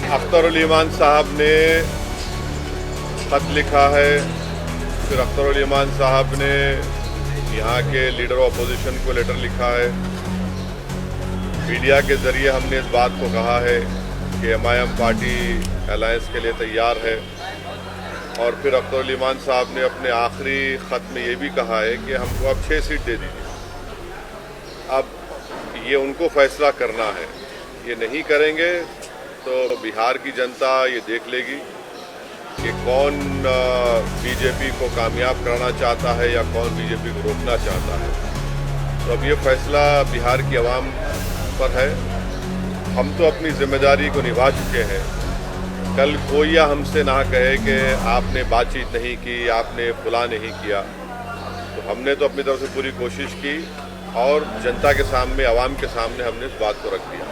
अख्तरुल ईमान साहब ने ख़त लिखा है, फिर अख्तरुल ईमान साहब ने यहाँ के लीडर अपोजिशन को लेटर लिखा है। मीडिया के ज़रिए हमने इस बात को कहा है कि एमआईएम पार्टी अलायंस के लिए तैयार है। और फिर अख्तरुल ईमान साहब ने अपने आखिरी ख़त में ये भी कहा है कि हमको अब 6 सीट दे दीजिए। अब ये उनको फैसला करना है, ये नहीं करेंगे तो बिहार की जनता ये देख लेगी कि कौन बीजेपी को कामयाब कराना चाहता है या कौन बीजेपी को रोकना चाहता है। तो अब ये फैसला बिहार की आवाम पर है। हम तो अपनी जिम्मेदारी को निभा चुके हैं। कल कोई या हमसे ना कहे कि आपने बातचीत नहीं की, आपने फुला नहीं किया। तो हमने तो अपनी तरफ से पूरी कोशिश की और जनता के सामने, आवाम के सामने हमने इस बात को रख दिया।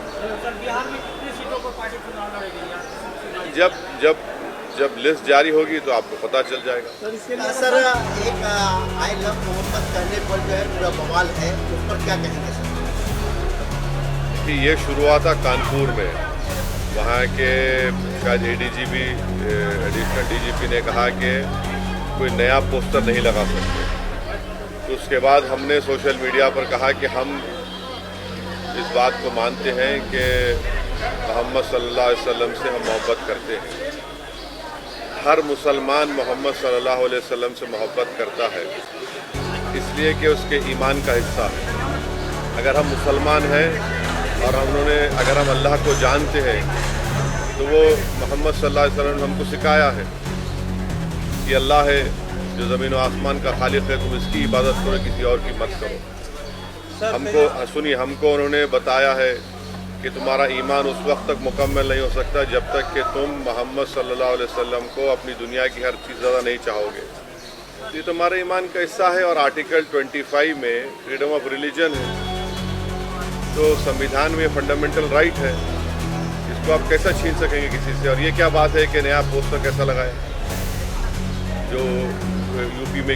बिहार में कितनी सीटों पर पार्टी चुनाव लड़ेगी? जब लिस्ट जारी होगी तो आपको पता चल जाएगा। सर, एक आई लव मोहम्मद कहने पर जो है पूरा बवाल है, उस पर क्या कहेंगे सर? कि ये शुरू हुआ था कानपुर में, वहाँ के शायद एडीजीपी, एडिशनल डीजीपी ने कहा कि कोई नया पोस्टर नहीं लगा सकते। तो उसके बाद हमने सोशल मीडिया पर कहा कि हम इस बात को मानते हैं कि मोहम्मद सल्लल्लाहु अलैहि वसल्लम से हम मोहब्बत करते हैं। हर मुसलमान मोहम्मद सल्लल्लाहु अलैहि वसल्लम से मोहब्बत करता है इसलिए कि उसके ईमान का हिस्सा है। अगर हम मुसलमान हैं और अगर हम अल्लाह को जानते हैं तो वो मोहम्मद सल्लल्लाहु अलैहि वसल्लम ने हमको सिखाया है कि अल्लाह है जो ज़मीन व आसमान का खालिक है, तुम इसकी इबादत करो, किसी और की मत करो। हमको उन्होंने बताया है कि तुम्हारा ईमान उस वक्त तक मुकम्मल नहीं हो सकता जब तक कि तुम मोहम्मद सल्लल्लाहु अलैहि वसल्लम को अपनी दुनिया की हर चीज़ ज़्यादा नहीं चाहोगे। ये तुम्हारे ईमान का हिस्सा है। और आर्टिकल 25 में फ्रीडम ऑफ रिलीजन है, तो संविधान में फंडामेंटल राइट है, इसको आप कैसा छीन सकेंगे किसी से? और ये क्या बात है कि नया पोस्टर कैसा लगाए? जो यूपी में